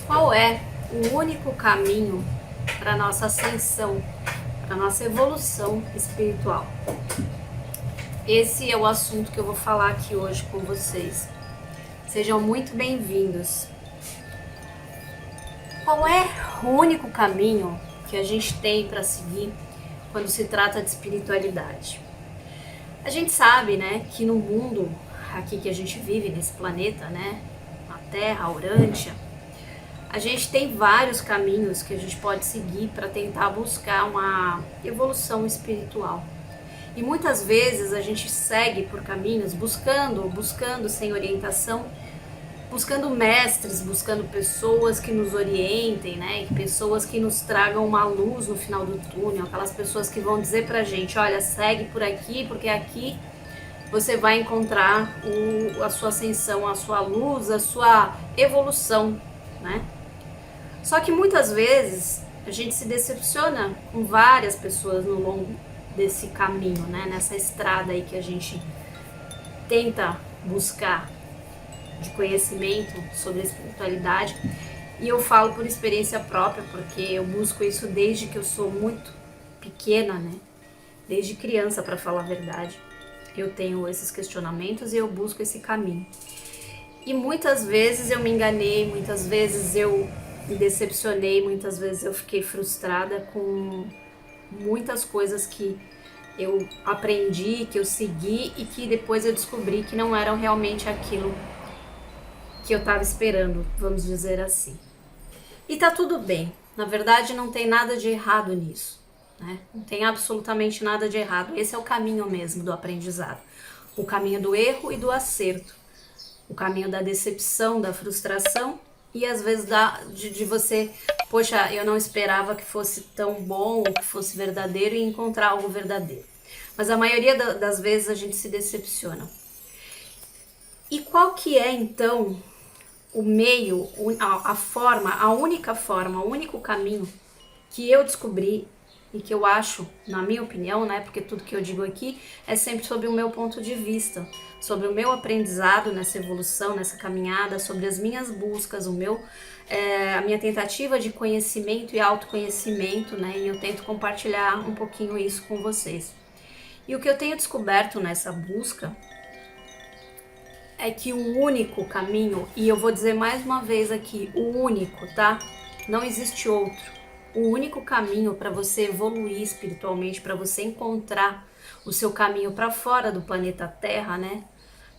Qual é o único caminho para a nossa ascensão, para a nossa evolução espiritual? Esse é o assunto que eu vou falar aqui hoje com vocês. Sejam muito bem-vindos. Qual é o único caminho que a gente tem para seguir quando se trata de espiritualidade? A gente sabe, né, que no mundo aqui que a gente vive, nesse planeta, né, na Terra, a Urântia, a gente tem vários caminhos que a gente pode seguir para tentar buscar uma evolução espiritual. E muitas vezes a gente segue por caminhos buscando sem orientação, buscando mestres, buscando pessoas que nos orientem, né? E pessoas que nos tragam uma luz no final do túnel, aquelas pessoas que vão dizer pra gente, olha, segue por aqui, porque aqui você vai encontrar a sua ascensão, a sua luz, a sua evolução, né? Só que muitas vezes a gente se decepciona com várias pessoas no longo desse caminho, né? Nessa estrada aí que a gente tenta buscar de conhecimento sobre a espiritualidade. E eu falo por experiência própria, porque eu busco isso desde que eu sou muito pequena, né? Desde criança, para falar a verdade. Eu tenho esses questionamentos e eu busco esse caminho. E muitas vezes eu me enganei, muitas vezes eu me decepcionei, muitas vezes eu fiquei frustrada com muitas coisas que eu aprendi, que eu segui e que depois eu descobri que não eram realmente aquilo que eu estava esperando, vamos dizer assim. E tá tudo bem, na verdade não tem nada de errado nisso, né? Não tem absolutamente nada de errado, esse é o caminho mesmo do aprendizado. O caminho do erro e do acerto, o caminho da decepção, da frustração e às vezes de você, poxa, eu não esperava que fosse tão bom, ou que fosse verdadeiro e encontrar algo verdadeiro. Mas a maioria das vezes a gente se decepciona. E qual que é então o meio, a forma, a única forma, o único caminho que eu descobri e que eu acho, na minha opinião, né, porque tudo que eu digo aqui é sempre sobre o meu ponto de vista, sobre o meu aprendizado nessa evolução, nessa caminhada, sobre as minhas buscas, a minha tentativa de conhecimento e autoconhecimento, né, e eu tento compartilhar um pouquinho isso com vocês. E o que eu tenho descoberto nessa busca é que o único caminho, e eu vou dizer mais uma vez aqui, o único, tá? Não existe outro. O único caminho para você evoluir espiritualmente, para você encontrar o seu caminho para fora do planeta Terra, né?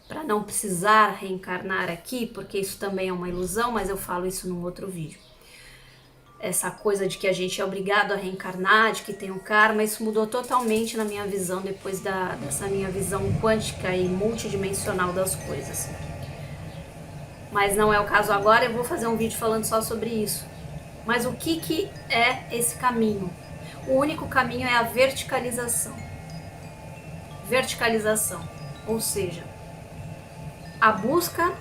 Para não precisar reencarnar aqui, porque isso também é uma ilusão, mas eu falo isso num outro vídeo. Essa coisa de que a gente é obrigado a reencarnar, de que tem um karma, isso mudou totalmente na minha visão depois dessa minha visão quântica e multidimensional das coisas. Mas não é o caso agora, eu vou fazer um vídeo falando só sobre isso. Mas o que é esse caminho? O único caminho é a verticalização. Verticalização, ou seja, a busca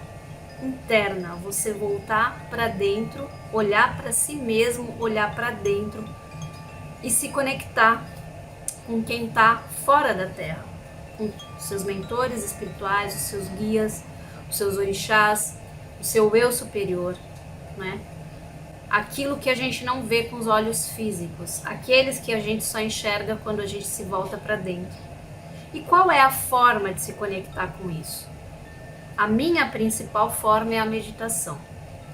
interna, você voltar para dentro, olhar para si mesmo, olhar para dentro e se conectar com quem está fora da Terra, com seus mentores espirituais, os seus guias, os seus orixás, o seu eu superior, né? Aquilo que a gente não vê com os olhos físicos, aqueles que a gente só enxerga quando a gente se volta para dentro. E qual é a forma de se conectar com isso? A minha principal forma é a meditação.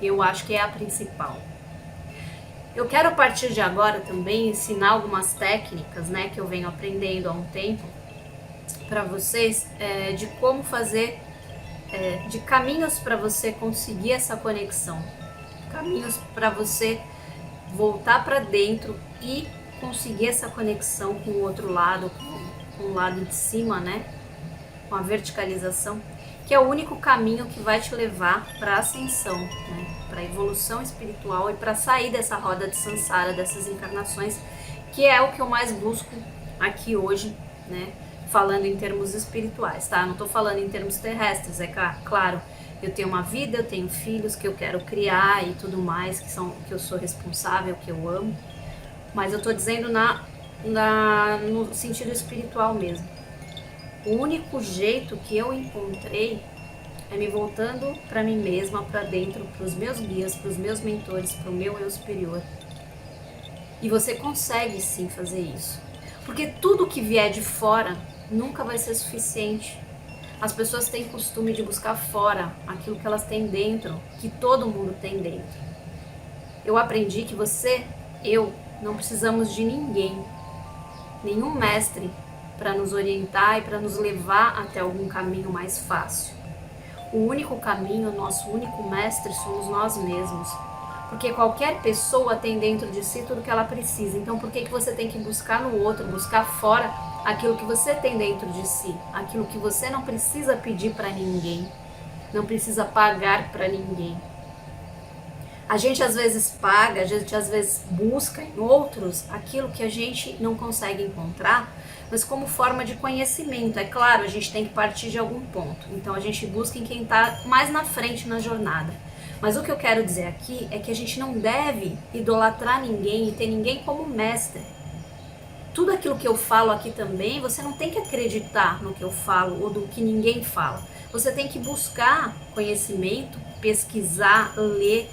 Eu acho que é a principal. Eu quero a partir de agora também ensinar algumas técnicas, né, que eu venho aprendendo há um tempo para vocês, de como fazer, de caminhos para você conseguir essa conexão, caminhos para você voltar para dentro e conseguir essa conexão com o outro lado, com o lado de cima, né, com a verticalização, que é o único caminho que vai te levar para a ascensão, né? Para a evolução espiritual e para sair dessa roda de samsara, dessas encarnações, que é o que eu mais busco aqui hoje, né? Falando em termos espirituais, tá? Não estou falando em termos terrestres, é claro, eu tenho uma vida, eu tenho filhos que eu quero criar e tudo mais, que eu sou responsável, que eu amo, mas eu estou dizendo no sentido espiritual mesmo. O único jeito que eu encontrei é me voltando para mim mesma, para dentro, para os meus guias, para os meus mentores, para o meu eu superior. E você consegue sim fazer isso. Porque tudo que vier de fora nunca vai ser suficiente. As pessoas têm costume de buscar fora aquilo que elas têm dentro, que todo mundo tem dentro. Eu aprendi que você, eu, não precisamos de ninguém, nenhum mestre para nos orientar e para nos levar até algum caminho mais fácil. O único caminho, o nosso único mestre somos nós mesmos. Porque qualquer pessoa tem dentro de si tudo que ela precisa. Então por que você tem que buscar no outro, buscar fora aquilo que você tem dentro de si? Aquilo que você não precisa pedir para ninguém, não precisa pagar para ninguém. A gente às vezes paga, a gente às vezes busca em outros aquilo que a gente não consegue encontrar, mas como forma de conhecimento. É claro, a gente tem que partir de algum ponto. Então a gente busca em quem está mais na frente na jornada. Mas o que eu quero dizer aqui é que a gente não deve idolatrar ninguém e ter ninguém como mestre. Tudo aquilo que eu falo aqui também, você não tem que acreditar no que eu falo ou do que ninguém fala. Você tem que buscar conhecimento, pesquisar, ler,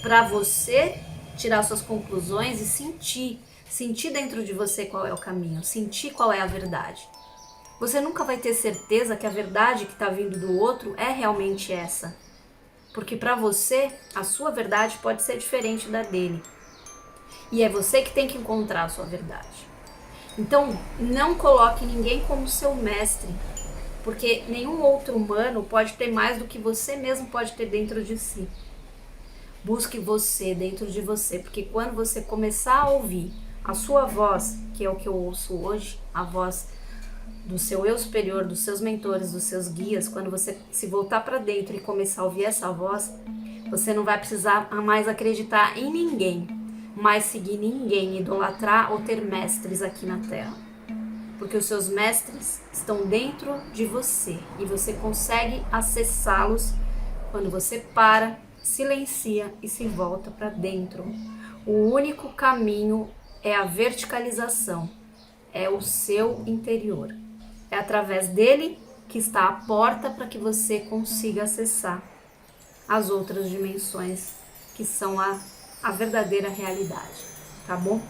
para você tirar suas conclusões e sentir dentro de você qual é o caminho, sentir qual é a verdade. Você nunca vai ter certeza que a verdade que está vindo do outro é realmente essa. Porque para você, a sua verdade pode ser diferente da dele. E é você que tem que encontrar a sua verdade. Então, não coloque ninguém como seu mestre, porque nenhum outro humano pode ter mais do que você mesmo pode ter dentro de si. Busque você dentro de você, porque quando você começar a ouvir a sua voz, que é o que eu ouço hoje, a voz do seu eu superior, dos seus mentores, dos seus guias, quando você se voltar para dentro e começar a ouvir essa voz, você não vai precisar mais acreditar em ninguém, mais seguir ninguém, idolatrar ou ter mestres aqui na Terra. Porque os seus mestres estão dentro de você e você consegue acessá-los quando você para, silencia e se volta para dentro. O único caminho é a verticalização, é o seu interior. É através dele que está a porta para que você consiga acessar as outras dimensões que são a verdadeira realidade, tá bom?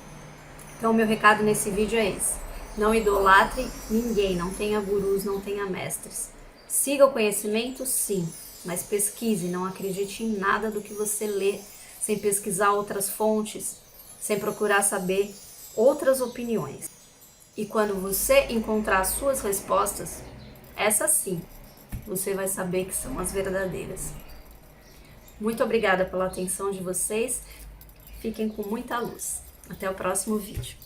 Então, meu recado nesse vídeo é esse. Não idolatre ninguém, não tenha gurus, não tenha mestres. Siga o conhecimento, sim, mas pesquise, não acredite em nada do que você lê, sem pesquisar outras fontes, sem procurar saber outras opiniões. E quando você encontrar as suas respostas, essas sim, você vai saber que são as verdadeiras. Muito obrigada pela atenção de vocês. Fiquem com muita luz. Até o próximo vídeo.